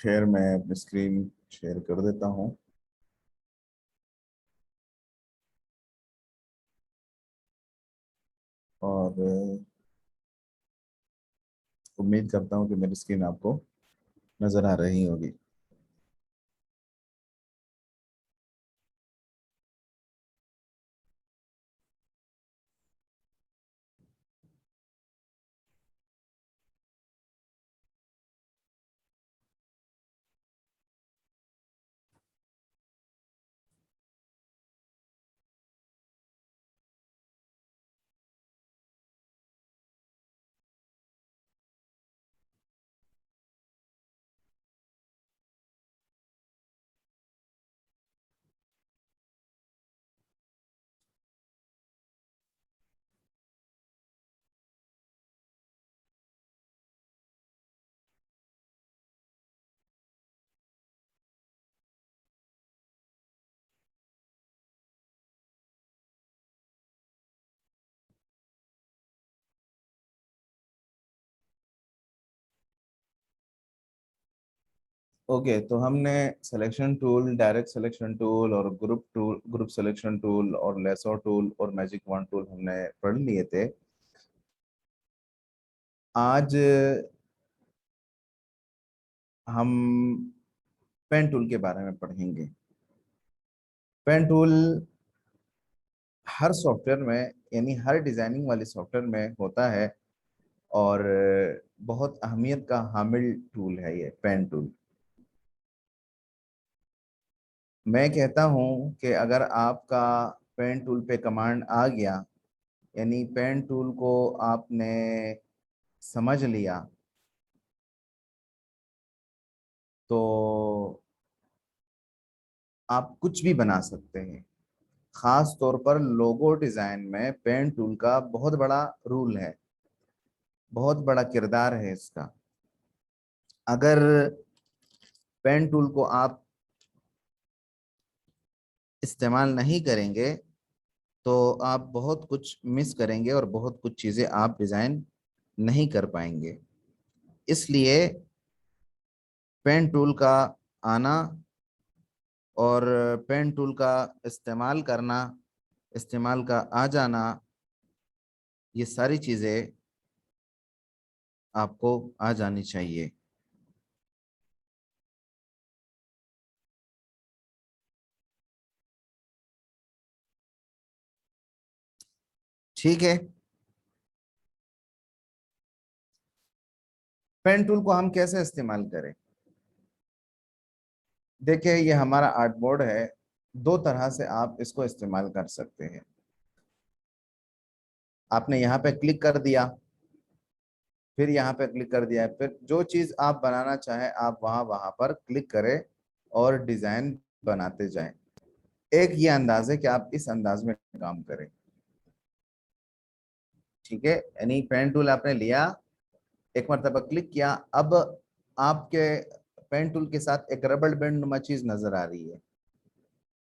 खैर, मैं अपनी स्क्रीन शेयर कर देता हूँ। और उम्मीद करता हूँ कि मेरी स्क्रीन आपको नज़र आ रही होगी। ओके, तो हमने selection tool, direct selection tool और ग्रुप सिलेक्शन टूल और लेसो टूल और मैजिक वॉन्ड टूल हमने पढ़ लिए थे। आज हम पेन टूल के बारे में पढ़ेंगे। पेन टूल हर सॉफ्टवेयर में, यानी हर डिजाइनिंग वाले सॉफ्टवेयर में होता है, और बहुत अहमियत का हामिल टूल है ये पेन टूल। मैं कहता हूँ कि अगर आपका पेन टूल पे कमांड आ गया, यानी पेन टूल को आपने समझ लिया, तो आप कुछ भी बना सकते हैं। खास तौर पर लोगो डिजाइन में पेन टूल का बहुत बड़ा रूल है, बहुत बड़ा किरदार है इसका। अगर पेन टूल को आप इस्तेमाल नहीं करेंगे तो आप बहुत कुछ मिस करेंगे और बहुत कुछ चीज़ें आप डिज़ाइन नहीं कर पाएंगे। इसलिए पेन टूल का आना और पेन टूल का इस्तेमाल करना, इस्तेमाल का आ जाना, ये सारी चीज़ें आपको आ जानी चाहिए। ठीक है। पेन टूल को हम कैसे इस्तेमाल करें? देखिए, ये हमारा आर्ट बोर्ड है। दो तरह से आप इसको इस्तेमाल कर सकते हैं। आपने यहाँ पे क्लिक कर दिया, फिर यहाँ पे क्लिक कर दिया, फिर जो चीज़ आप बनाना चाहें आप वहाँ वहाँ पर क्लिक करें और डिज़ाइन बनाते जाएं। एक ये अंदाज है कि आप इस अंदाज में काम करें। ठीक है, यानी पेन टूल आपने लिया, एक मरतबा क्लिक किया, अब आपके पेन टूल के साथ एक रबड़ बैंड नुमा चीज नजर आ रही है।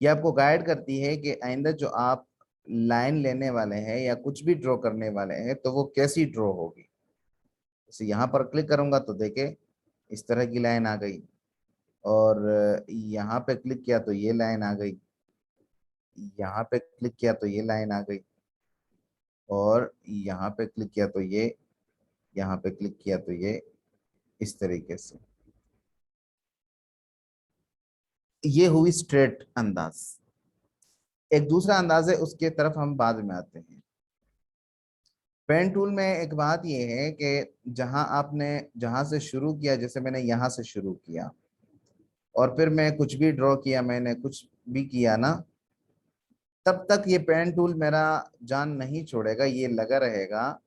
ये आपको गाइड करती है कि आइंदा जो आप लाइन लेने वाले हैं या कुछ भी ड्रॉ करने वाले हैं तो वो कैसी ड्रॉ होगी। जैसे यहाँ पर क्लिक करूंगा तो देखे इस तरह की लाइन आ गई, और यहाँ पे क्लिक किया तो ये लाइन आ गई, यहाँ पे क्लिक किया तो ये लाइन आ गई, और यहाँ पे क्लिक किया तो ये, यहाँ पे क्लिक किया तो ये, इस तरीके से। ये हुई स्ट्रेट अंदाज। एक दूसरा अंदाज है, उसके तरफ हम बाद में आते हैं। पेन टूल में एक बात यह है कि जहां आपने, जहां से शुरू किया, जैसे मैंने यहां से शुरू किया और फिर मैं कुछ भी ड्रॉ किया, मैंने कुछ भी किया ना, तब तक ये पेन टूल मेरा जान नहीं छोड़ेगा, ये लगा रहेगा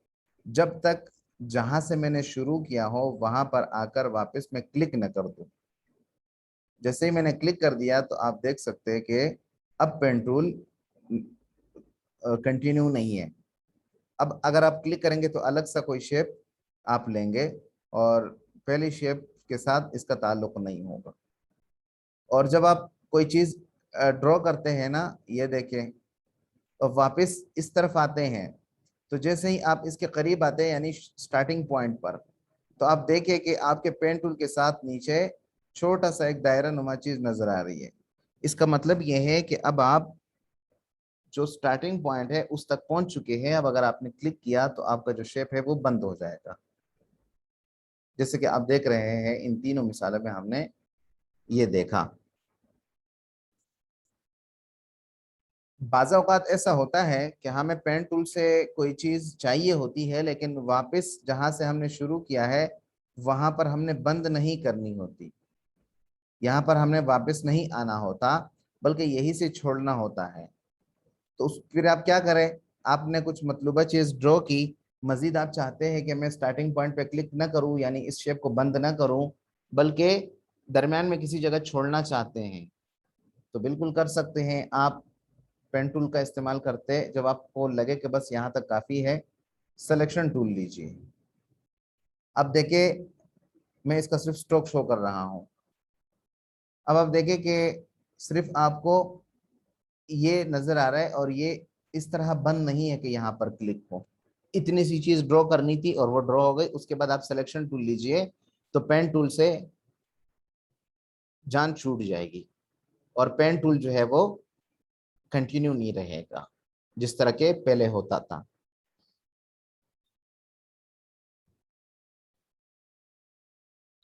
जब तक जहां से मैंने शुरू किया हो वहां पर आकर वापस मैं क्लिक न कर दूं। जैसे ही मैंने क्लिक कर दिया तो आप देख सकते हैं कि अब पेन टूल कंटिन्यू नहीं है। अब अगर आप क्लिक करेंगे तो अलग सा कोई शेप आप लेंगे, और पहली शेप के साथ इसका ताल्लुक नहीं होगा। और जब आप कोई चीज ड्रॉ करते हैं ना, ये देखें, और वापस इस तरफ आते हैं, तो जैसे ही आप इसके करीब आते हैं यानी स्टार्टिंग पॉइंट पर, तो आप देखें कि आपके पेन टूल के साथ नीचे छोटा सा एक दायरा नुमा चीज नजर आ रही है। इसका मतलब यह है कि अब आप जो स्टार्टिंग पॉइंट है उस तक पहुंच चुके हैं। अब अगर आपने क्लिक किया तो आपका जो शेप है वो बंद हो जाएगा। जैसे कि आप देख रहे हैं इन तीनों मिसालों में हमने ये देखा। बाज़ औक़ात ऐसा होता है कि हमें पेन टूल से कोई चीज चाहिए होती है, लेकिन वापस जहां से हमने शुरू किया है वहां पर हमने बंद नहीं करनी होती, यहाँ पर हमने वापस नहीं आना होता, बल्कि यही से छोड़ना होता है। तो उस फिर आप क्या करें, आपने कुछ मतलूबा चीज ड्रॉ की, मजीद आप चाहते हैं कि मैं स्टार्टिंग पॉइंट पे क्लिक ना करूं, यानी इस शेप को बंद ना करूं, बल्कि दरमियान में किसी जगह छोड़ना चाहते हैं, तो बिल्कुल कर सकते हैं आप। पेन टूल का इस्तेमाल करते जब आपको लगे कि बस यहाँ तक काफ़ी है, सिलेक्शन टूल लीजिए। अब देखिए मैं इसका सिर्फ स्ट्रोक शो कर रहा हूँ। अब आप देखिए कि सिर्फ आपको ये नजर आ रहा है और ये इस तरह बंद नहीं है कि यहाँ पर क्लिक हो। इतनी सी चीज ड्रॉ करनी थी और वो ड्रॉ हो गई। उसके बाद आप सिलेक्शन टूल लीजिए तो पेन टूल से जान छूट जाएगी और पेन टूल जो है वो कंटिन्यू नहीं रहेगा जिस तरह के पहले होता था।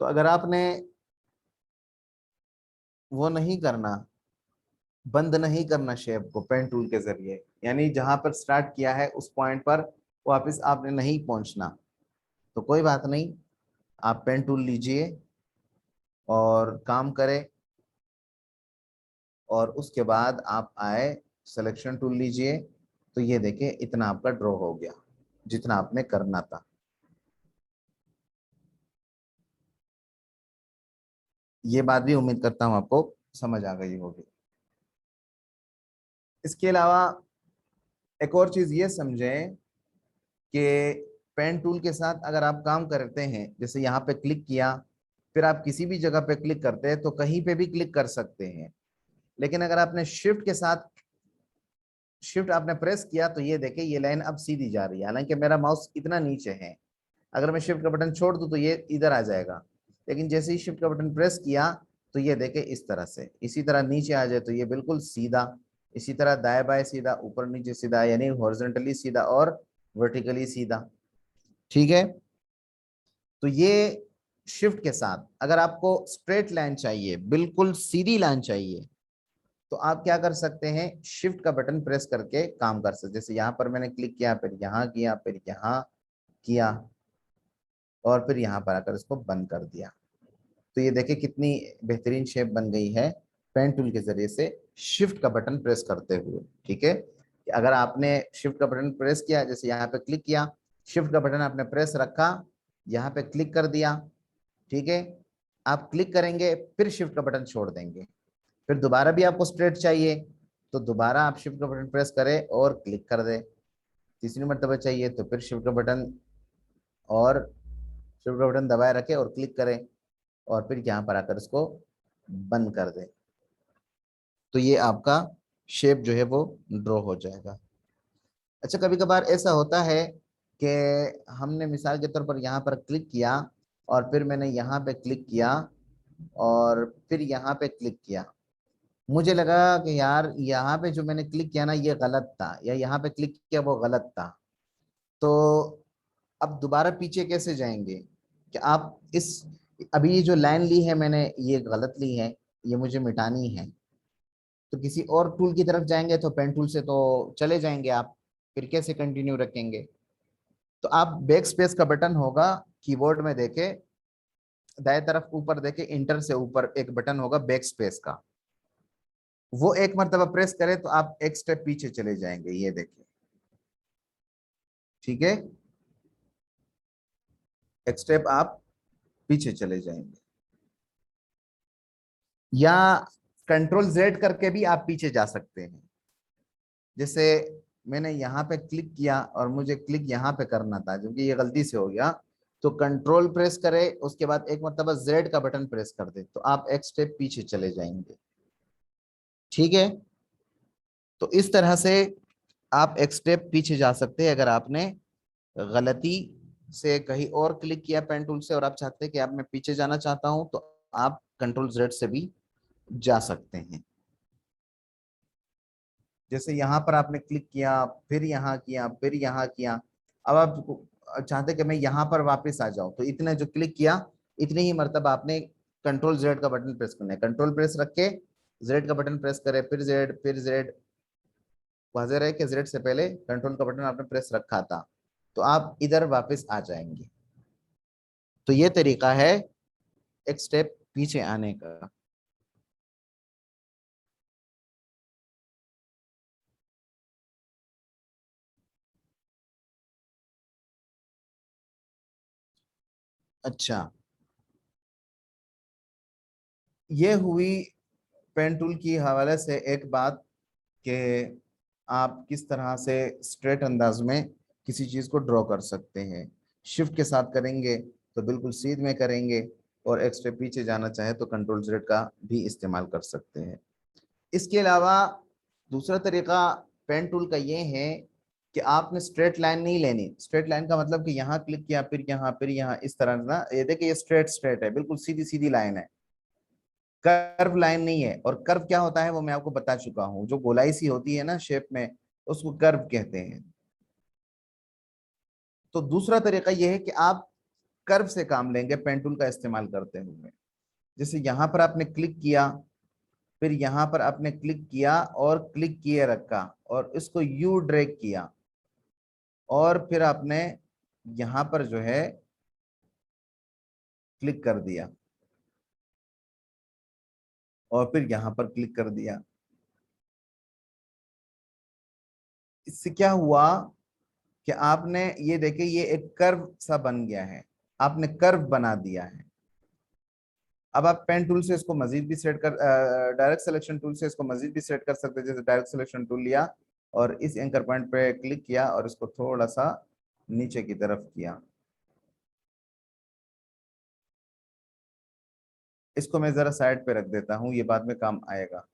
तो अगर आपने वो नहीं करना, बंद नहीं करना शेप को पेन टूल के जरिए, यानी जहां पर स्टार्ट किया है उस पॉइंट पर वापस आपने नहीं पहुंचना, तो कोई बात नहीं, आप पेन टूल लीजिए और काम करें। और उसके बाद आप आए सिलेक्शन टूल लीजिए, तो ये देखिए इतना आपका ड्रॉ हो गया जितना आपने करना था। ये बात भी उम्मीद करता हूँ आपको समझ आ गई होगी। इसके अलावा एक और चीज ये समझें कि पेन टूल के साथ अगर आप काम करते हैं, जैसे यहाँ पे क्लिक किया, फिर आप किसी भी जगह पे क्लिक करते हैं तो कहीं पे भी क्लिक कर सकते हैं। लेकिन अगर आपने शिफ्ट के साथ शिफ्ट आपने प्रेस किया तो ये देखिए ये लाइन अब सीधी जा रही है, हालांकि मेरा माउस इतना नीचे है। अगर मैं शिफ्ट का बटन छोड़ दूं तो ये इधर आ जाएगा, लेकिन जैसे ही शिफ्ट का बटन प्रेस किया तो ये देखे इस तरह से, इसी तरह नीचे आ जाए तो ये बिल्कुल सीधा, इसी तरह दाएं बाएं सीधा, ऊपर नीचे सीधा, यानी हॉरिजॉन्टली सीधा और वर्टिकली सीधा। ठीक है। तो ये शिफ्ट के साथ अगर आपको स्ट्रेट लाइन चाहिए, बिल्कुल सीधी लाइन चाहिए, तो आप क्या कर सकते हैं, शिफ्ट का बटन प्रेस करके काम कर सकते। जैसे यहाँ पर मैंने क्लिक किया, फिर यहाँ किया, फिर यहाँ किया और फिर यहाँ पर आकर इसको बंद कर दिया, तो ये देखिए कितनी बेहतरीन शेप बन गई है पेन टूल के जरिए से शिफ्ट का बटन प्रेस करते हुए। ठीक है। अगर आपने शिफ्ट का बटन प्रेस किया, जैसे यहाँ पे क्लिक किया, शिफ्ट का बटन आपने प्रेस रखा, यहाँ पे क्लिक कर दिया, ठीक है, आप क्लिक करेंगे फिर शिफ्ट का बटन छोड़ देंगे, फिर दोबारा भी आपको स्ट्रेट चाहिए तो दोबारा आप शिफ्ट का बटन प्रेस करें और क्लिक कर दें, तीसरी मरतबा चाहिए तो फिर शिफ्ट का बटन और शिफ्ट का बटन दबाए रखें और क्लिक करें और फिर यहाँ पर आकर इसको बंद कर दें, तो ये आपका शेप जो है वो ड्रॉ हो जाएगा। अच्छा, कभी कभार ऐसा होता है कि हमने मिसाल के तौर पर यहाँ पर क्लिक किया और फिर मैंने यहाँ पे क्लिक किया और फिर यहाँ पे क्लिक किया, मुझे लगा कि यार यहाँ पे जो मैंने क्लिक किया ना ये गलत था, या यहाँ पे क्लिक किया वो गलत था, तो अब दोबारा पीछे कैसे जाएंगे कि आप इस, अभी ये जो लाइन ली है मैंने ये गलत ली है, ये मुझे मिटानी है, तो किसी और टूल की तरफ जाएंगे तो पेन टूल से तो चले जाएंगे आप, फिर कैसे कंटिन्यू रखेंगे। तो आप बैक स्पेस का बटन होगा कीबोर्ड में, देखे दाएं तरफ ऊपर देखे इंटर से ऊपर एक बटन होगा बैक स्पेस का, वो एक मरतबा प्रेस करें तो आप एक स्टेप पीछे चले जाएंगे, ये देखिए। ठीक है, एक स्टेप आप पीछे चले जाएंगे, या कंट्रोल जेड करके भी आप पीछे जा सकते हैं। जैसे मैंने यहाँ पे क्लिक किया और मुझे क्लिक यहाँ पे करना था, क्योंकि ये गलती से हो गया, तो कंट्रोल प्रेस करें, उसके बाद एक मरतबा जेड का बटन प्रेस कर दे तो आप एक स्टेप पीछे चले जाएंगे। ठीक है। तो इस तरह से आप एक स्टेप पीछे जा सकते हैं अगर आपने गलती से कहीं और क्लिक किया पेन टूल से और आप चाहते हैं कि आप मैं पीछे जाना चाहता हूं, तो आप कंट्रोल Z से भी जा सकते हैं। जैसे यहाँ पर आपने क्लिक किया, फिर यहाँ किया, फिर यहाँ किया, अब आप चाहते कि मैं यहाँ पर वापस आ जाऊं, तो इतने जो क्लिक किया इतने ही मरतबा आपने कंट्रोल Z का बटन प्रेस करना है। कंट्रोल प्रेस रख के Z का बटन प्रेस करें, फिर Z, फिर Z। हाजिर है कि Z से पहले कंट्रोल का बटन आपने प्रेस रखा था, तो आप इधर वापस आ जाएंगे। तो ये तरीका है एक स्टेप पीछे आने का। अच्छा, ये हुई पेन टूल की हवाले से एक बात कि आप किस तरह से स्ट्रेट अंदाज में किसी चीज को ड्रॉ कर सकते हैं। शिफ्ट के साथ करेंगे तो बिल्कुल सीध में करेंगे, और एक स्टेप पीछे जाना चाहे तो कंट्रोल Z का भी इस्तेमाल कर सकते हैं। इसके अलावा दूसरा तरीका पेन टूल का ये है कि आपने स्ट्रेट लाइन नहीं लेनी। स्ट्रेट लाइन का मतलब कि यहाँ क्लिक किया, फिर यहाँ इस तरह ना, ये देखिए ये स्ट्रेट स्ट्रेट है, बिल्कुल सीधी सीधी लाइन है, कर्व लाइन नहीं है। और कर्व क्या होता है वो मैं आपको बता चुका हूं, जो गोलाई सी होती है ना शेप में, उसको कर्व कहते हैं। तो दूसरा तरीका यह है कि आप कर्व से काम लेंगे पेन टूल का इस्तेमाल करते हुए। जैसे यहाँ पर आपने क्लिक किया, फिर यहाँ पर आपने क्लिक किया और क्लिक किए रखा, और इसको यू ड्रैग किया, और फिर आपने यहाँ पर जो है क्लिक कर दिया, और फिर यहाँ पर क्लिक कर दिया। इससे क्या हुआ कि आपने ये देखे ये एक कर्व सा बन गया है, आपने कर्व बना दिया है। अब आप पेन टूल से इसको मजीद भी सेट कर, डायरेक्ट सिलेक्शन टूल से इसको मजीद भी सेट कर सकते हैं। जैसे डायरेक्ट सिलेक्शन टूल लिया और इस एंकर पॉइंट पे क्लिक किया और इसको थोड़ा सा नीचे की तरफ किया। इसको मैं जरा साइड पे रख देता हूं, ये बाद में काम आएगा।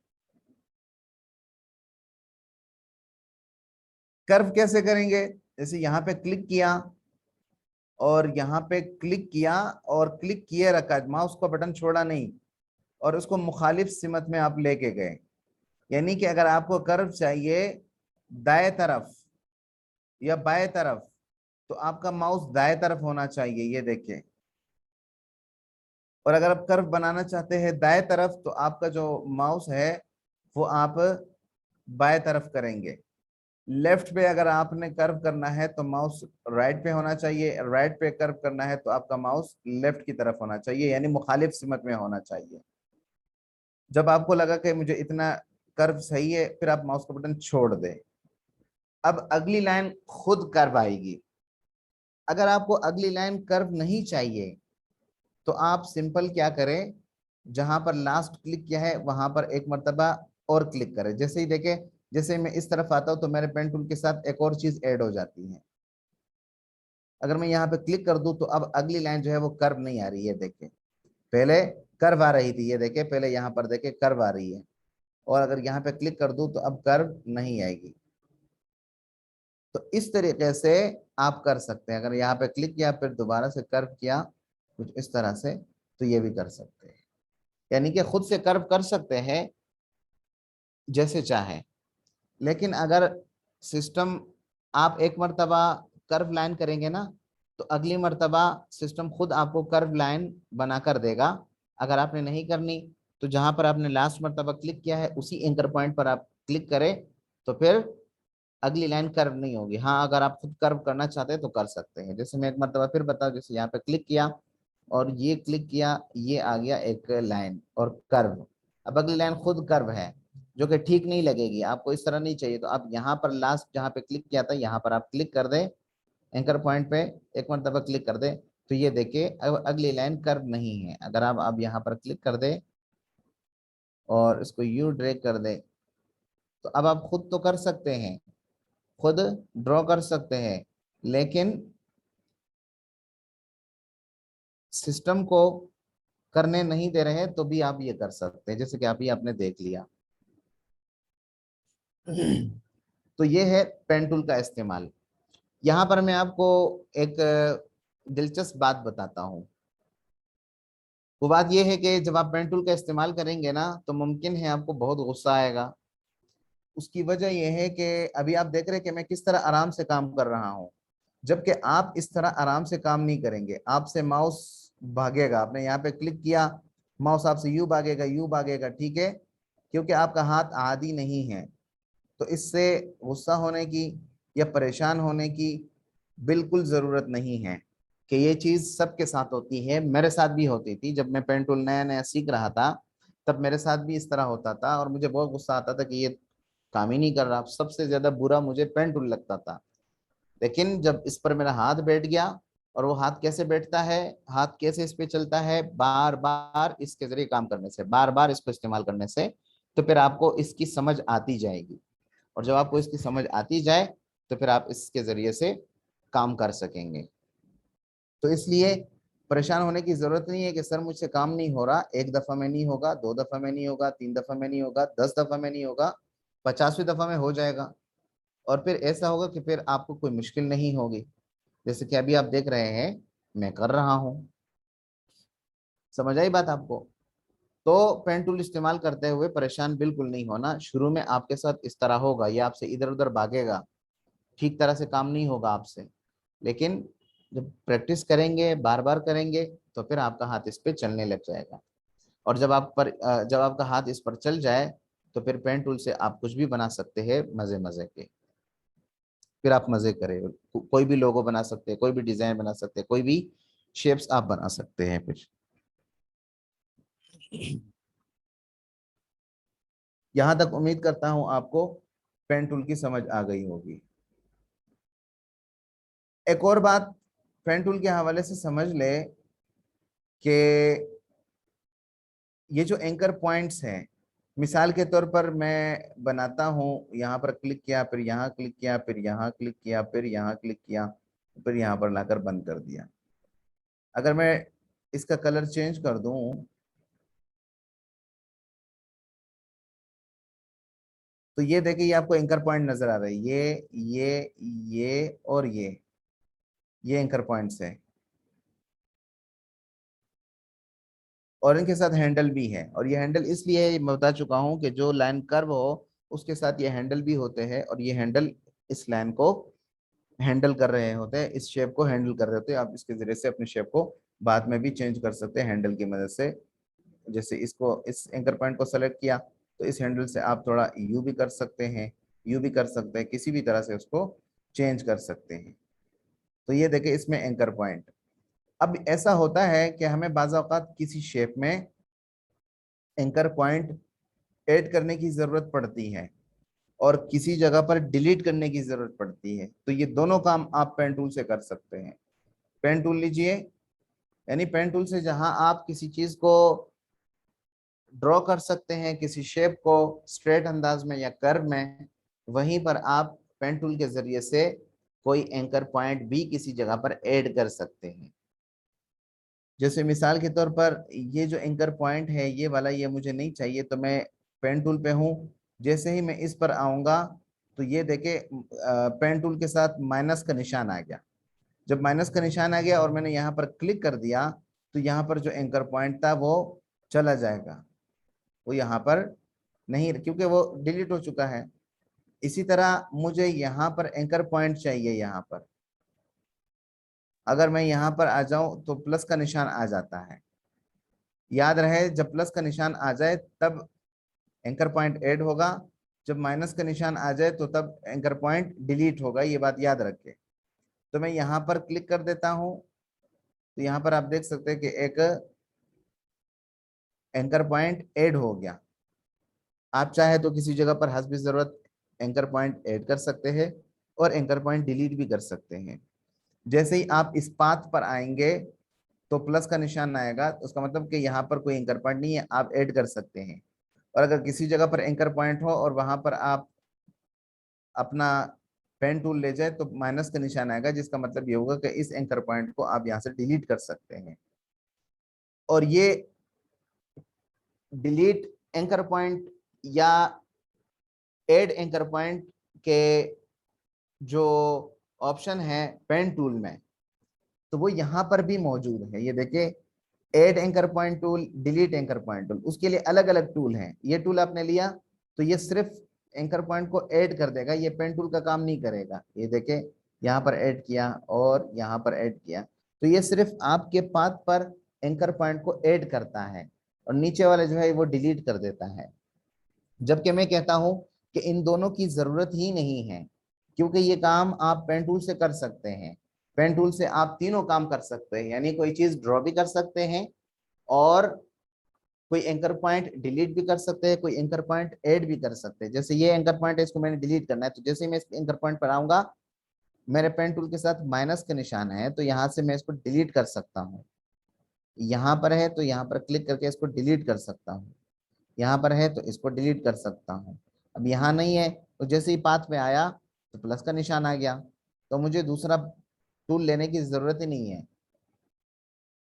कर्व कैसे करेंगे? जैसे यहाँ पे क्लिक किया और यहाँ पे क्लिक किया और क्लिक किए रखा, माउस का बटन छोड़ा नहीं, और उसको मुखालिफ सिमत में आप लेके गए। यानी कि अगर आपको कर्व चाहिए दाएं तरफ या बाएं तरफ, तो आपका माउस दाएं तरफ होना चाहिए, ये देखिए। और अगर आप कर्व बनाना चाहते हैं दाएं तरफ, तो आपका जो माउस है वो आप बाएं तरफ करेंगे। लेफ्ट पे अगर आपने कर्व करना है तो माउस राइट पे होना चाहिए, राइट पे कर्व करना है तो आपका माउस लेफ्ट की तरफ होना चाहिए, यानी मुखालिफ सिमत में होना चाहिए। जब आपको लगा कि मुझे इतना कर्व सही है, फिर आप माउस का बटन छोड़ दें। अब अगली लाइन खुद कर्व आएगी। अगर आपको अगली लाइन कर्व नहीं चाहिए तो आप सिंपल क्या करें, जहां पर लास्ट क्लिक किया है वहां पर एक मर्तबा और क्लिक करें। जैसे ही देखें, जैसे मैं इस तरफ आता हूं तो मेरे पेन टूल के साथ एक और चीज ऐड हो जाती है। अगर मैं यहाँ पे क्लिक कर दूं तो अब अगली लाइन जो है वो कर्व नहीं आ रही है, देखें। पहले कर्व आ रही थी, ये देखें, पहले यहाँ पर देखें कर्व आ रही है, और अगर यहाँ पे क्लिक कर दूं तो अब कर्व नहीं आएगी। तो इस तरीके से आप कर सकते हैं। अगर यहाँ पे क्लिक किया फिर दोबारा से कर्व किया कुछ इस तरह से, तो ये भी कर सकते हैं। यानी कि खुद से कर्व कर सकते हैं जैसे चाहे। लेकिन अगर सिस्टम, आप एक मर्तबा कर्व लाइन करेंगे ना, तो अगली मर्तबा सिस्टम खुद आपको कर्व लाइन बना कर देगा। अगर आपने नहीं करनी तो जहां पर आपने लास्ट मर्तबा क्लिक किया है उसी एंकर पॉइंट पर आप क्लिक करें, तो फिर अगली लाइन कर्व नहीं होगी। हाँ, अगर आप खुद कर्व करना चाहते हैं तो कर सकते हैं। जैसे मैं एक मर्तबा फिर बताऊं, जैसे यहाँ पे क्लिक किया और ये क्लिक किया, ये आ गया एक लाइन और कर्व। अब अगली लाइन खुद कर्व है, जो कि ठीक नहीं लगेगी, आपको इस तरह नहीं चाहिए। तो आप यहाँ पर लास्ट जहाँ पे क्लिक किया था यहाँ पर आप क्लिक कर दें, एंकर पॉइंट पे एक मरतबा क्लिक कर दें, तो ये देखिए अब अगली लाइन कर्व नहीं है। अगर आप अब यहाँ पर क्लिक कर दें और इसको यू ड्रैग कर दें, तो अब आप खुद तो कर सकते हैं, खुद ड्रॉ कर सकते हैं, लेकिन सिस्टम को करने नहीं दे रहे हैं तो भी आप ये कर सकते हैं, जैसे कि आप ये आपने देख लिया। तो ये है पेन टूल का इस्तेमाल। यहाँ पर मैं आपको एक दिलचस्प बात बताता हूँ। वो बात ये है कि जब आप पेन टूल का इस्तेमाल करेंगे ना तो मुमकिन है आपको बहुत गुस्सा आएगा। उसकी वजह यह है कि अभी आप देख रहे हैं कि मैं किस तरह आराम से काम कर रहा हूं, जबकि आप इस तरह आराम से काम नहीं करेंगे। आपसे माउस भागेगा, आपने यहाँ पे क्लिक किया, माउस आपसे यू भागेगा, यू भागेगा, ठीक है, क्योंकि आपका हाथ आदी नहीं है। तो इससे गुस्सा होने की या परेशान होने की बिल्कुल जरूरत नहीं है कि ये चीज सबके साथ होती है। मेरे साथ भी होती थी, जब मैं पेन टूल नया नया सीख रहा था तब मेरे साथ भी इस तरह होता था और मुझे बहुत गुस्सा आता था कि ये काम ही नहीं कर रहा। सबसे ज्यादा बुरा मुझे पेन टूल लगता था। लेकिन जब इस पर मेरा हाथ बैठ गया, और वो हाथ कैसे बैठता है, हाथ कैसे इस पे चलता है, बार बार इसके जरिए काम करने से, बार बार इसको इस्तेमाल करने से, तो फिर आपको इसकी समझ आती जाएगी। और जब आपको इसकी समझ आती जाए तो फिर आप इसके जरिए से काम कर सकेंगे। तो इसलिए परेशान होने की जरूरत नहीं है कि सर मुझसे काम नहीं हो रहा। एक दफा में नहीं होगा, दो दफा में नहीं होगा, तीन दफा में नहीं होगा, 10 दफा में नहीं होगा, 50वीं दफा में हो जाएगा। और फिर ऐसा होगा कि फिर आपको कोई मुश्किल नहीं होगी। जैसे कि अभी आप देख रहे हैं मैं कर रहा हूं। समझ आई बात आपको? तो पेन टूल इस्तेमाल करते हुए परेशान बिल्कुल नहीं होना। शुरू में आपके साथ इस तरह होगा, ये आपसे इधर उधर भागेगा, ठीक तरह से काम नहीं होगा आपसे। लेकिन जब प्रैक्टिस करेंगे, बार बार करेंगे, तो फिर आपका हाथ इस पे चलने लग जाएगा। और जब आपका हाथ इस पर चल जाए तो फिर पेन टूल से आप कुछ भी बना सकते हैं मजे मजे के। फिर आप मजे करें, कोई भी लोगो बना सकते हैं, कोई भी डिजाइन बना सकते हैं, कोई भी शेप्स आप बना सकते हैं फिर। यहां तक उम्मीद करता हूं आपको पेन टूल की समझ आ गई होगी। एक और बात पेन टूल के हवाले से समझ ले कि ये जो एंकर पॉइंट्स हैं, मिसाल के तौर पर मैं बनाता हूं, यहाँ पर क्लिक किया, फिर यहाँ क्लिक किया, फिर यहाँ क्लिक किया, फिर यहाँ क्लिक किया, फिर यहाँ पर लाकर बंद कर दिया। अगर मैं इसका कलर चेंज कर दूं तो ये देखिए, ये आपको एंकर पॉइंट नजर आ रहा है। ये और ये एंकर पॉइंट्स है, और इनके साथ हैंडल भी है। और ये हैंडल इसलिए मैं बता चुका हूं कि जो लाइन कर्व हो उसके साथ ये हैंडल भी होते हैं, और ये हैंडल इस लाइन को हैंडल कर रहे होते हैं, इस शेप को हैंडल कर रहे होते हैं। आप इसके जरिए से अपनी शेप को बाद में भी चेंज कर सकते हैं हैंडल की मदद से। जैसे इसको, इस एंकर पॉइंट को सेलेक्ट किया तो इस हैंडल से आप थोड़ा यू भी कर सकते हैं, यू भी कर सकते हैं, किसी भी तरह से उसको चेंज कर सकते हैं। तो ये देखिए इसमें एंकर पॉइंट। अब ऐसा होता है कि हमें बाज़ औक़ात किसी शेप में एंकर पॉइंट ऐड करने की जरूरत पड़ती है और किसी जगह पर डिलीट करने की जरूरत पड़ती है। तो ये दोनों काम आप पेन टूल से कर सकते हैं। पेन टूल लीजिए, यानी पेन टूल से जहां आप किसी चीज को ड्रॉ कर सकते हैं, किसी शेप को स्ट्रेट अंदाज में या कर्व में, वहीं पर आप पेन टूल के जरिए से कोई एंकर पॉइंट भी किसी जगह पर ऐड कर सकते हैं। जैसे मिसाल के तौर पर ये जो एंकर पॉइंट है ये वाला, ये मुझे नहीं चाहिए, तो मैं पेन टूल पे हूँ। जैसे ही मैं इस पर आऊंगा तो ये देखे पेन टूल के साथ माइनस का निशान आ गया। जब माइनस का निशान आ गया और मैंने यहाँ पर क्लिक कर दिया तो यहाँ पर जो एंकर पॉइंट था वो चला जाएगा, वो यहाँ पर नहीं, क्योंकि वो डिलीट हो चुका है। इसी तरह मुझे यहाँ पर एंकर पॉइंट चाहिए। यहाँ पर अगर मैं यहाँ पर आ जाऊं तो प्लस का निशान आ जाता है। याद रहे, जब प्लस का निशान आ जाए तब एंकर पॉइंट ऐड होगा, जब माइनस का निशान आ जाए तो तब एंकर पॉइंट डिलीट होगा। ये बात याद रखें। तो मैं यहाँ पर क्लिक कर देता हूँ तो यहाँ पर आप देख सकते हैं कि एक एंकर पॉइंट ऐड हो गया। आप चाहे तो किसी जगह पर हस्ब जरूरत एंकर पॉइंट ऐड कर सकते हैं और एंकर पॉइंट डिलीट भी कर सकते हैं। जैसे ही आप इस पाथ पर आएंगे तो प्लस का निशान आएगा, उसका मतलब कि यहाँ पर कोई एंकर पॉइंट नहीं है, आप ऐड कर सकते हैं। और अगर किसी जगह पर एंकर पॉइंट हो और वहां पर आप अपना पेन टूल ले जाए तो माइनस का निशान आएगा, जिसका मतलब ये होगा कि इस एंकर पॉइंट को आप यहाँ से डिलीट कर सकते हैं। और ये डिलीट एंकर पॉइंट या ऐड एंकर पॉइंट के जो ऑप्शन है पेन टूल में, तो वो यहाँ पर भी मौजूद है। ये देखिए, add anchor point tool, delete anchor point tool, उसके लिए अलग अलग टूल हैं। ये टूल आपने लिया तो ये सिर्फ एंकर पॉइंट को ऐड कर देगा, ये पेन टूल का काम नहीं करेगा। ये देखे यहाँ पर ऐड किया और यहाँ पर ऐड किया, तो ये सिर्फ आपके पाथ पर एंकर पॉइंट को ऐड करता है और नीचे वाले जो है वो डिलीट कर देता है। जबकि मैं कहता हूं कि इन दोनों की जरूरत ही नहीं है, क्योंकि ये काम आप पेन टूल से कर सकते हैं। पेन टूल से आप तीनों काम कर सकते हैं, यानी कोई चीज ड्रॉ भी कर सकते हैं और कोई एंकर पॉइंट डिलीट भी कर सकते हैं, कोई एंकर पॉइंट ऐड भी कर सकते हैं। जैसे ये एंकर पॉइंट है, इसको मैंने डिलीट करना है, तो जैसे ही मैं इस एंकर पॉइंट पर आऊंगा, मेरे पेन टूल के साथ माइनस का निशान है, तो यहाँ से मैं इसको डिलीट कर सकता हूँ। यहाँ पर है तो यहाँ पर क्लिक करके इसको डिलीट कर सकता हूँ, यहाँ पर है तो इसको डिलीट कर सकता हूँ। अब यहाँ नहीं है तो जैसे ही पाथ में आया तो प्लस का निशान आ गया, तो मुझे दूसरा टूल लेने की जरूरत ही नहीं है।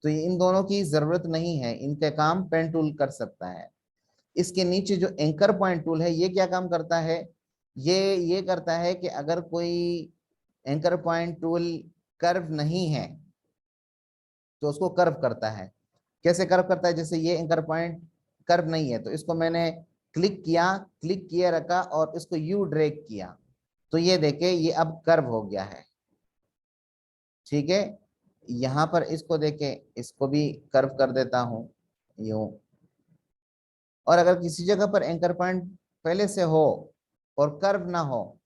तो इन दोनों की जरूरत नहीं है, इनके काम पेन टूल कर सकता है। इसके नीचे जो एंकर पॉइंट टूल है, ये क्या काम करता है? ये करता है कि अगर कोई एंकर पॉइंट टूल कर्व नहीं है तो उसको कर्व करता है। कैसे कर्व करता है? जैसे ये एंकर पॉइंट कर्व नहीं है तो इसको मैंने क्लिक किया रखा और इसको यू ड्रैग किया, तो ये देखे ये अब कर्व हो गया है। ठीक है, यहाँ पर इसको देखे, इसको भी कर्व कर देता हूं यूं। और अगर किसी जगह पर एंकर पॉइंट पहले से हो और कर्व ना हो,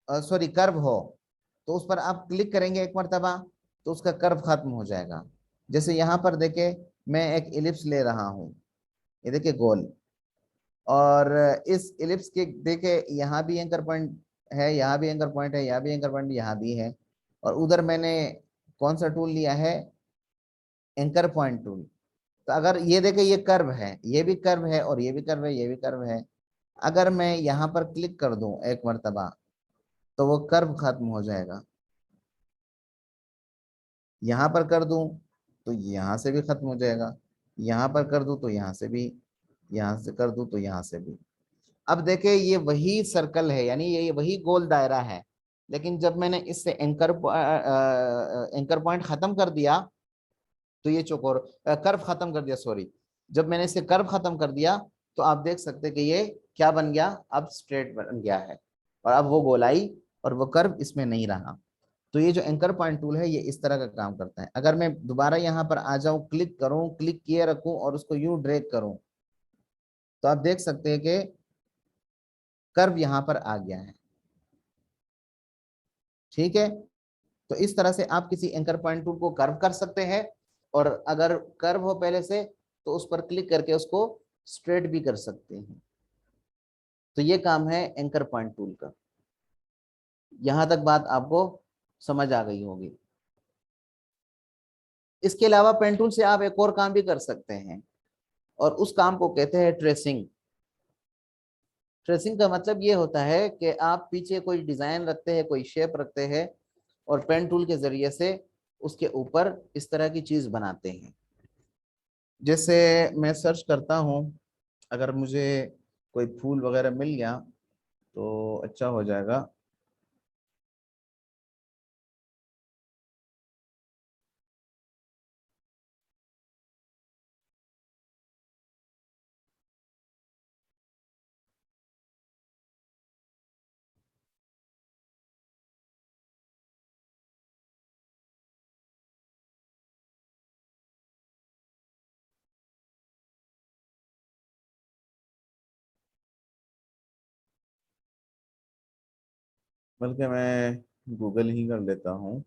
सॉरी कर्व हो, तो उस पर आप क्लिक करेंगे एक मरतबा तो उसका कर्व खत्म हो जाएगा। जैसे यहाँ पर देखे, मैं एक इलिप्स ले रहा हूँ, ये देखिए गोल, और इस इलिप्स के देखे यहाँ भी एंकर पॉइंट है, यहाँ भी एंकर पॉइंट है, यहाँ भी एंकर पॉइंट, यहाँ भी है। और उधर मैंने कौन सा टूल लिया है? Anchor point tool. तो अगर ये देखे ये कर्व है, ये भी कर्व है, और ये भी कर्व है, ये भी कर्व है, अगर मैं यहाँ पर क्लिक कर दूं एक मरतबा तो वो कर्व खत्म हो जाएगा। यहाँ पर कर दूं तो यहाँ से भी खत्म हो जाएगा, यहाँ पर कर दूं तो यहाँ से भी, यहाँ से कर दूं तो यहाँ से भी। अब देखे ये वही सर्कल है, यानी ये वही गोल दायरा है, लेकिन जब मैंने इससे एंकर पॉइंट खत्म कर दिया तो ये चौकोर कर्व खत्म कर दिया, सॉरी, जब मैंने इसे कर्व खत्म कर दिया तो आप देख सकते हैं कि ये क्या बन गया, अब स्ट्रेट बन गया है, और अब वो गोलाई और वो कर्व इसमें नहीं रहा। तो ये जो एंकर पॉइंट टूल है ये इस तरह का काम करता है। अगर मैं दोबारा यहाँ पर आ जाऊं, क्लिक करूं, क्लिक किए रखूं और उसको यूं ड्रैग करूं, तो आप देख सकते हैं कि कर्व यहाँ पर आ गया है। ठीक है, तो इस तरह से आप किसी एंकर पॉइंट टूल को कर्व कर सकते हैं, और अगर कर्व हो पहले से तो उस पर क्लिक करके उसको स्ट्रेट भी कर सकते हैं। तो ये काम है एंकर पॉइंट टूल का। यहां तक बात आपको समझ आ गई होगी। इसके अलावा पेन टूल से आप एक और काम भी कर सकते हैं, और उस काम को कहते हैं ट्रेसिंग। ट्रेसिंग का मतलब ये होता है कि आप पीछे कोई डिजाइन रखते हैं, कोई शेप रखते हैं, और पेन टूल के जरिए से उसके ऊपर इस तरह की चीज बनाते हैं। जैसे मैं सर्च करता हूँ, अगर मुझे कोई फूल वगैरह मिल गया तो अच्छा हो जाएगा। बल्कि मैं गूगल ही कर लेता हूँ।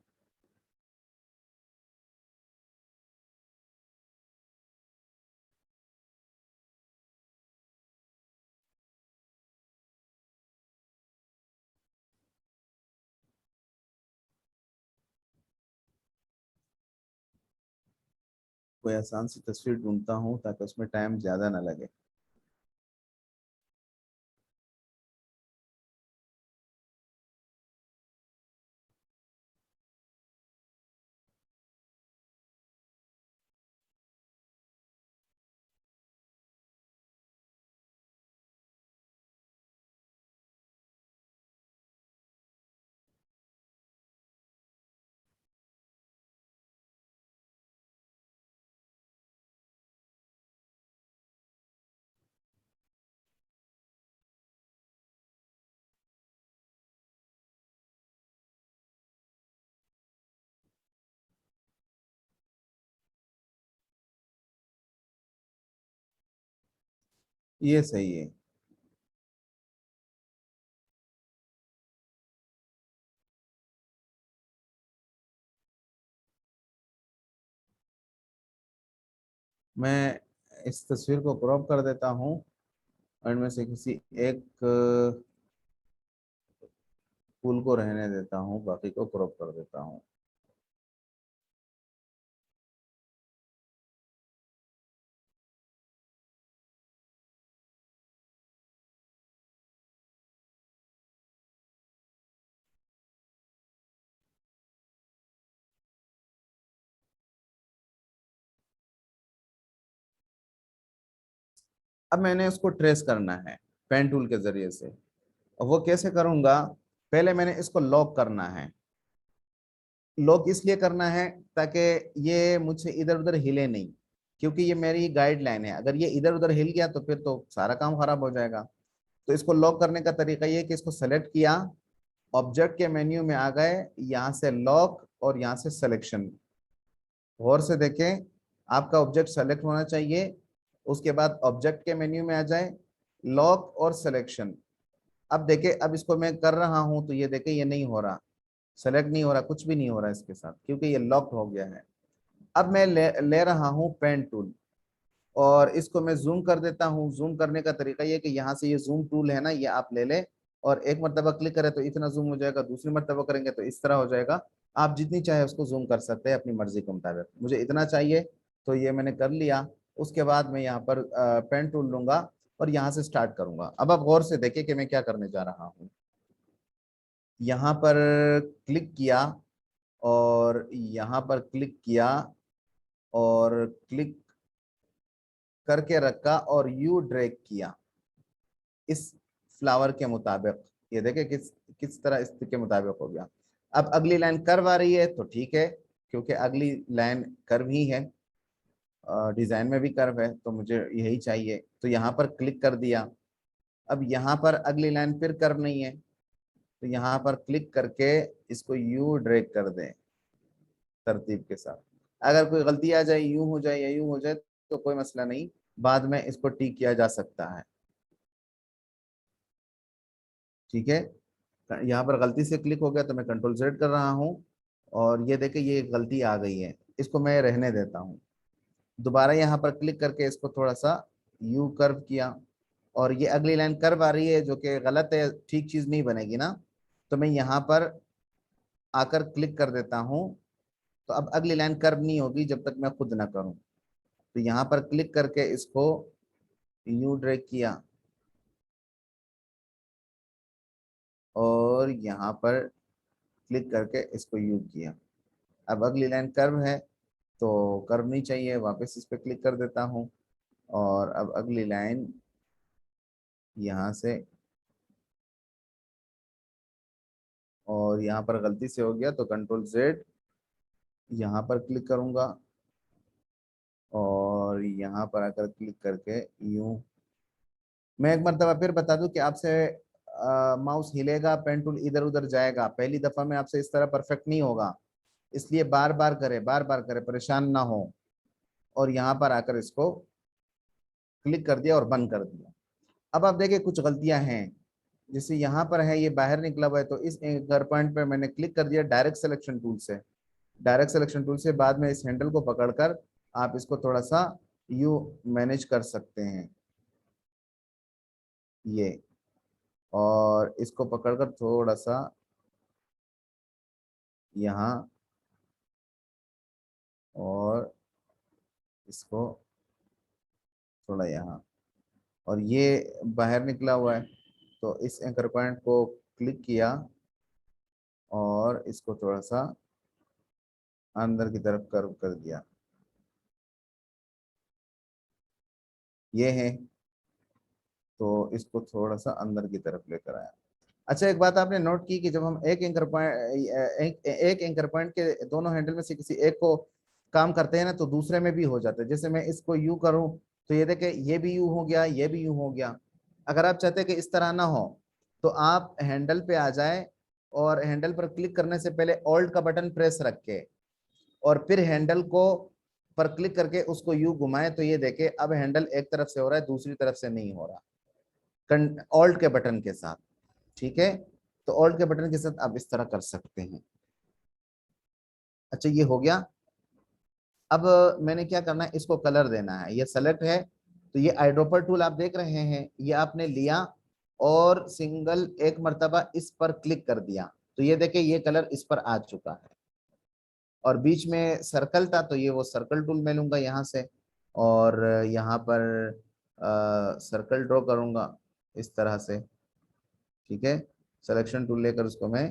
कोई आसान सी तस्वीर ढूंढता हूँ ताकि उसमें टाइम ज्यादा ना लगे। ये सही है। मैं इस तस्वीर को क्रॉप कर देता हूँ और इनमें से किसी एक फूल को रहने देता हूँ, बाकी को क्रॉप कर देता हूँ। अब मैंने उसको ट्रेस करना है पेन टूल के जरिए से। अब वो कैसे करूंगा? पहले मैंने इसको लॉक करना है। लॉक इसलिए करना है ताकि ये मुझसे इधर उधर हिले नहीं, क्योंकि ये मेरी गाइडलाइन है। अगर ये इधर उधर हिल गया तो फिर तो सारा काम खराब हो जाएगा। तो इसको लॉक करने का तरीका ये है कि इसको सेलेक्ट किया, ऑब्जेक्ट के मेन्यू में आ गए, यहाँ से लॉक और यहाँ से सिलेक्शन। गौर से देखें, आपका ऑब्जेक्ट सेलेक्ट होना चाहिए, उसके बाद ऑब्जेक्ट के मेन्यू में आ जाए, लॉक और सिलेक्शन। अब देखें, अब इसको मैं कर रहा हूं तो ये देखें ये नहीं हो रहा, सेलेक्ट नहीं हो रहा, कुछ भी नहीं हो रहा इसके साथ, क्योंकि ये लॉक्ड हो गया है। अब मैं ले रहा हूं पेन टूल और इसको मैं जूम कर देता हूं। जूम करने का तरीका ये कि यहाँ से ये जूम टूल है ना, ये आप ले ले और एक मरतबा क्लिक करें तो इतना जूम हो जाएगा, दूसरी मरतबा करेंगे तो इस तरह हो जाएगा। आप जितनी चाहे उसको जूम कर सकते हैं अपनी मर्जी के मुताबिक। मुझे इतना चाहिए तो ये मैंने कर लिया। उसके बाद मैं यहाँ पर पेन टूल लूंगा और यहाँ से स्टार्ट करूंगा। अब आप गौर से देखिए कि मैं क्या करने जा रहा हूँ। यहाँ पर क्लिक किया और यहाँ पर क्लिक किया और क्लिक करके रखा और यू ड्रैग किया इस फ्लावर के मुताबिक। ये देखे किस किस तरह इस के मुताबिक हो गया। अब अगली लाइन कर्व आ रही है तो ठीक है, क्योंकि अगली लाइन कर्व ही है, डिजाइन में भी कर्व है तो मुझे यही चाहिए, तो यहाँ पर क्लिक कर दिया। अब यहाँ पर अगली लाइन फिर कर्व नहीं है तो यहाँ पर क्लिक करके इसको यू ड्रैग कर दें तरतीब के साथ। अगर कोई गलती आ जाए, यूं हो जाए या यूं हो जाए तो कोई मसला नहीं, बाद में इसको ठीक किया जा सकता है। ठीक है, यहाँ पर गलती से क्लिक हो गया तो मैं कंट्रोल जेड कर रहा हूँ और ये देखे ये गलती आ गई है, इसको मैं रहने देता हूँ। दोबारा यहाँ पर क्लिक करके इसको थोड़ा सा यू कर्व किया और ये अगली लाइन कर्व आ रही है जो कि गलत है, ठीक चीज नहीं बनेगी ना, तो मैं यहाँ पर आकर क्लिक कर देता हूँ। तो अब अगली लाइन कर्व नहीं होगी जब तक मैं खुद ना करूँ। तो यहाँ पर क्लिक करके इसको यू ड्रैग किया और यहाँ पर क्लिक करके इसको यू किया। अब अगली लाइन कर्व है तो कर्व नहीं चाहिए, वापस इस पर क्लिक कर देता हूँ और अब अगली लाइन यहाँ से, और यहाँ पर गलती से हो गया तो कंट्रोल जेड, यहाँ पर क्लिक करूंगा और यहाँ पर आकर क्लिक करके यूं। मैं एक मरतबा फिर बता दूं कि आपसे माउस हिलेगा, पेन टूल इधर उधर जाएगा, पहली दफा में आपसे इस तरह परफेक्ट नहीं होगा, इसलिए बार बार करें, बार बार करें, परेशान ना हो। और यहाँ पर आकर इसको क्लिक कर दिया और बंद कर दिया। अब आप देखिए कुछ गलतियां हैं, जैसे यहाँ पर है ये बाहर निकला हुआ है तो इस एंकर पॉइंट पर मैंने क्लिक कर दिया डायरेक्ट सिलेक्शन टूल से। डायरेक्ट सिलेक्शन टूल से बाद में इस हैंडल को पकड़कर आप इसको थोड़ा सा यू मैनेज कर सकते हैं, ये, और इसको पकड़कर थोड़ा सा यहाँ, और इसको थोड़ा यहाँ, और ये बाहर निकला हुआ है तो इस एंकर पॉइंट को क्लिक किया और इसको थोड़ा सा अंदर की तरफ कर्व कर दिया, ये है, तो इसको थोड़ा सा अंदर की तरफ लेकर आया। अच्छा, एक बात आपने नोट की कि जब हम एक एंकर पॉइंट के दोनों हैंडल में से किसी एक को काम करते हैं ना तो दूसरे में भी हो जाता है। जैसे मैं इसको यू करूं तो ये देखे ये भी यू हो गया, ये भी यू हो गया। अगर आप चाहते हैं कि इस तरह ना हो तो आप हैंडल पे आ जाए और हैंडल पर क्लिक करने से पहले ऑल्ट का बटन प्रेस रख के और फिर हैंडल को पर क्लिक करके उसको यू घुमाएं तो ये देखे अब हैंडल एक तरफ से हो रहा है, दूसरी तरफ से नहीं हो रहा, ऑल्ट के बटन के साथ। ठीक है, तो ऑल्ट के बटन के साथ आप इस तरह कर सकते हैं। अच्छा, ये हो गया। अब मैंने क्या करना है, इसको कलर देना है। ये सेलेक्ट है, तो ये आईड्रॉपर टूल आप देख रहे हैं, ये आपने लिया और सिंगल एक मर्तबा इस पर क्लिक कर दिया, तो ये देखे ये कलर इस पर आ चुका है। और बीच में सर्कल था, तो ये वो सर्कल टूल मैं लूंगा यहाँ से, और यहाँ पर सर्कल ड्रॉ करूंगा इस तरह से। ठीक है, सिलेक्शन टूल लेकर उसको मैं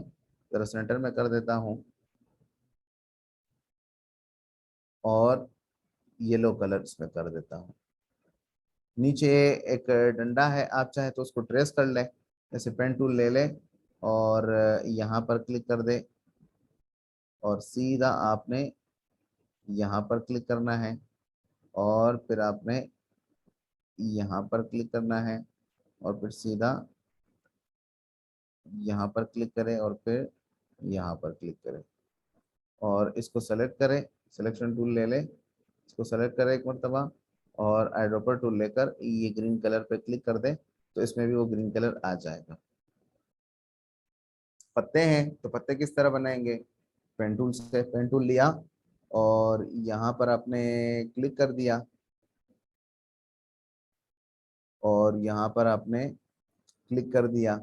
जरा सेंटर में कर देता हूँ, और येलो कलर इसमें कर देता हूँ। नीचे एक डंडा है, आप चाहे तो उसको ट्रेस कर ले, जैसे पेन टूल ले ले और यहाँ पर क्लिक कर दे, और सीधा आपने यहाँ पर क्लिक करना है, और फिर आपने यहाँ पर क्लिक करना है, और फिर सीधा यहाँ पर क्लिक करें, और फिर यहाँ पर क्लिक करें, और इसको सेलेक्ट करें, सिलेक्शन टूल ले ले, इसको सेलेक्ट करें एक मरतबा, और आईड्रॉपर टूल लेकर ये ग्रीन कलर पे क्लिक कर दे, तो इसमें भी वो ग्रीन कलर आ जाएगा। पत्ते हैं तो पत्ते किस तरह बनाएंगे, पेन टूल से पेन टूल लिया और यहाँ पर आपने क्लिक कर दिया, और यहाँ पर आपने क्लिक कर दिया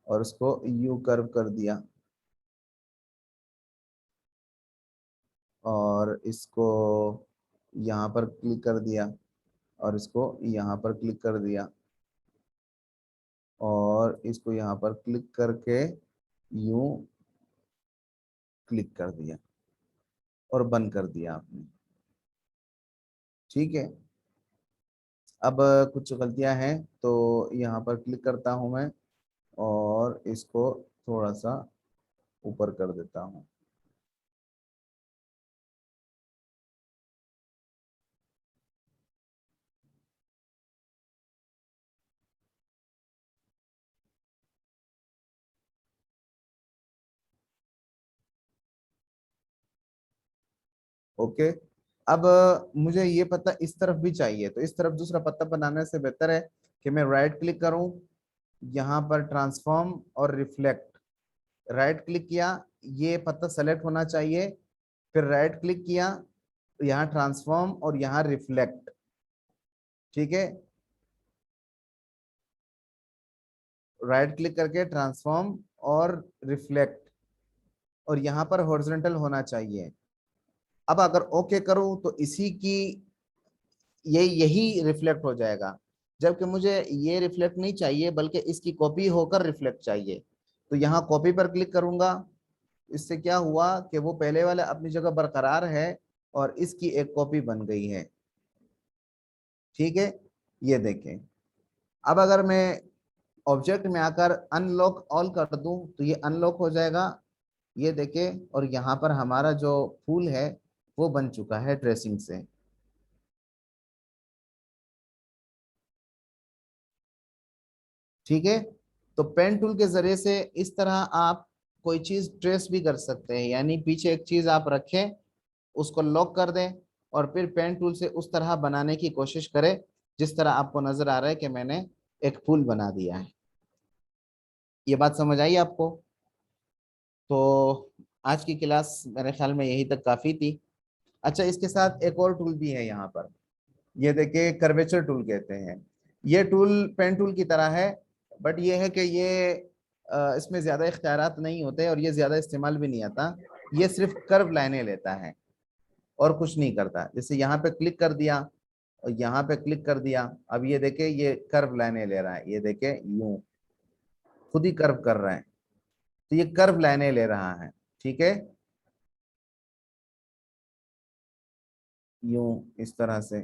और उसको यू कर्व कर दिया, और इसको यहाँ पर क्लिक कर दिया, और इसको यहाँ पर क्लिक कर दिया, और इसको यहाँ पर क्लिक करके यूं क्लिक कर दिया और बंद कर दिया आपने। ठीक है, अब कुछ गलतियां हैं, तो यहाँ पर क्लिक करता हूं मैं, और इसको थोड़ा सा ऊपर कर देता हूं। ओके, अब मुझे ये पत्ता इस तरफ भी चाहिए, तो इस तरफ दूसरा पत्ता बनाने से बेहतर है कि मैं राइट क्लिक करूं, यहाँ पर ट्रांसफॉर्म और रिफ्लेक्ट, राइट क्लिक किया, ये पत्ता सेलेक्ट होना चाहिए, फिर राइट क्लिक किया, यहाँ ट्रांसफॉर्म और यहाँ रिफ्लेक्ट। ठीक है, राइट क्लिक करके ट्रांसफॉर्म और रिफ्लेक्ट, और यहाँ पर हॉरिजॉन्टल होना चाहिए। अब अगर ओके करूं तो इसी की यही रिफ्लेक्ट हो जाएगा, जबकि मुझे ये रिफ्लेक्ट नहीं चाहिए, बल्कि इसकी कॉपी होकर रिफ्लेक्ट चाहिए। तो यहाँ कॉपी पर क्लिक करूंगा, इससे क्या हुआ कि वो पहले वाला अपनी जगह बरकरार है और इसकी एक कॉपी बन गई है। ठीक है, ये देखें। अब अगर मैं ऑब्जेक्ट में आकर अनलॉक ऑल कर दूं तो ये अनलॉक हो जाएगा, ये देखें, और यहाँ पर हमारा जो फूल है वो बन चुका है ट्रेसिंग से। ठीक है, तो पेन टूल के जरिए से इस तरह आप कोई चीज ट्रेस भी कर सकते हैं, यानी पीछे एक चीज आप रखें, उसको लॉक कर दें, और फिर पेन टूल से उस तरह बनाने की कोशिश करें जिस तरह आपको नजर आ रहा है कि मैंने एक फूल बना दिया है। ये बात समझ आई आपको? तो आज की क्लास मेरे ख्याल में यही तक काफी थी। अच्छा, इसके साथ एक और टूल भी है यहाँ पर, ये देखिए कर्वेचर टूल कहते हैं। ये टूल पेन टूल की तरह है, बट ये है कि ये इसमें ज्यादा इख्तियारात नहीं होते और ये ज्यादा इस्तेमाल भी नहीं आता। ये सिर्फ कर्व लाइनें लेता है और कुछ नहीं करता। जैसे यहाँ पे क्लिक कर दिया और यहाँ पे क्लिक कर दिया, अब ये देखे ये कर्व लाइनें ले रहा है, ये देखे यूं खुद ही कर्व कर रहा है, तो ये कर्व लाइनें ले रहा है। ठीक है, यूं इस तरह से।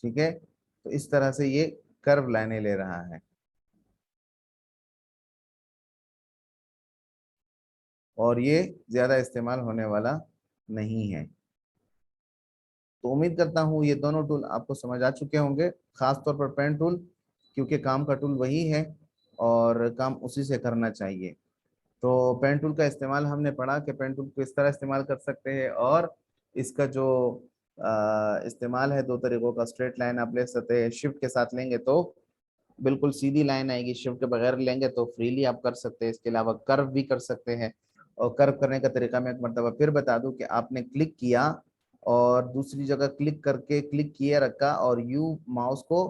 ठीक है, तो इस तरह से ये कर्व लाइनें ले रहा है, और ये ज्यादा इस्तेमाल होने वाला नहीं है। तो उम्मीद करता हूँ ये दोनों टूल आपको समझ आ चुके होंगे, खास तौर पर पेन टूल, क्योंकि काम का टूल वही है और काम उसी से करना चाहिए। तो पेन टूल का इस्तेमाल हमने पढ़ा कि पेन टूल को इस तरह इस्तेमाल कर सकते हैं, और इसका जो इस्तेमाल है दो तरीकों का। स्ट्रेट लाइन आप ले सकते हैं, शिफ्ट के साथ लेंगे तो बिल्कुल सीधी लाइन आएगी, शिफ्ट के बगैर लेंगे तो फ्रीली आप कर सकते हैं। इसके अलावा कर्व भी कर सकते हैं, और कर्व करने का तरीका मैं एक मरतबा फिर बता दूं कि आपने क्लिक किया और दूसरी जगह क्लिक करके क्लिक किए रखा और यू माउस को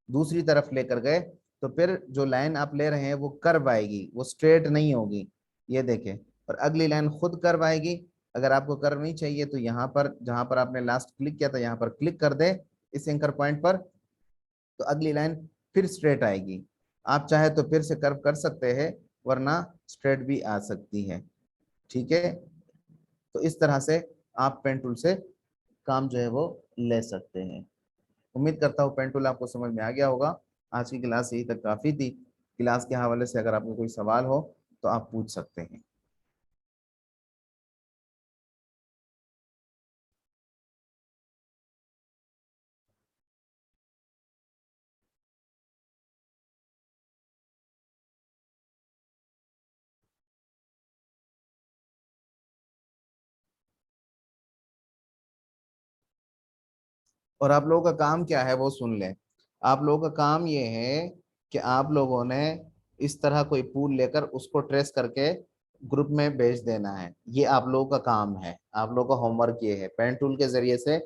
दूसरी तरफ लेकर गए, तो फिर जो लाइन आप ले रहे हैं वो कर्व आएगी, वो स्ट्रेट नहीं होगी। ये देखें, और अगली लाइन खुद कर्व आएगी। अगर आपको कर्व नहीं चाहिए तो यहाँ पर जहां पर आपने लास्ट क्लिक किया था यहाँ पर क्लिक कर दे इस एंकर पॉइंट पर, तो अगली लाइन फिर स्ट्रेट आएगी। आप चाहे तो फिर से कर्व कर सकते हैं, वरना स्ट्रेट भी आ सकती है। ठीक है, तो इस तरह से आप पेन टूल से काम जो है वो ले सकते हैं। उम्मीद करता हूँ पेन टूल आपको समझ में आ गया होगा। आज की क्लास यही तक काफी थी। क्लास के हवाले से अगर आपको कोई सवाल हो तो आप पूछ सकते हैं। और आप लोगों का काम क्या है वो सुन लें। आप लोगों का काम ये है कि आप लोगों ने इस तरह कोई पूल लेकर उसको ट्रेस करके ग्रुप में भेज देना है। ये आप लोगों का काम है, आप लोगों का होमवर्क ये है पेन टूल के जरिए से।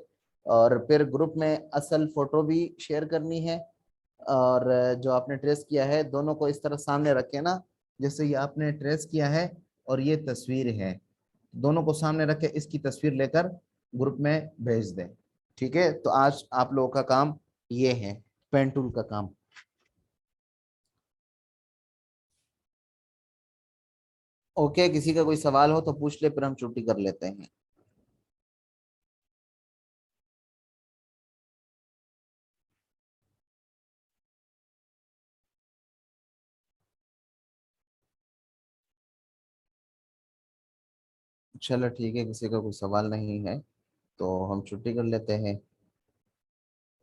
और फिर ग्रुप में असल फोटो भी शेयर करनी है, और जो आपने ट्रेस किया है दोनों को इस तरह सामने रखे ना, जैसे ये आपने ट्रेस किया है और ये तस्वीर है, दोनों को सामने रखे इसकी तस्वीर लेकर ग्रुप में भेज दें। ठीक है, तो आज आप लोगों का काम ये है, पेन टूल का काम। ओके, किसी का कोई सवाल हो तो पूछ ले, फिर हम छुट्टी कर लेते हैं। चलो ठीक है, किसी का कोई सवाल नहीं है तो हम छुट्टी कर लेते हैं।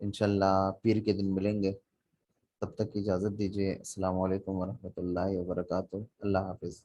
इंशाल्लाह पीर के दिन मिलेंगे। तब तक की इजाज़त दीजिए। अस्सलाम वालेकुम वरहमतुल्लाहि वबरकातुहू। अल्लाह हाफिज़।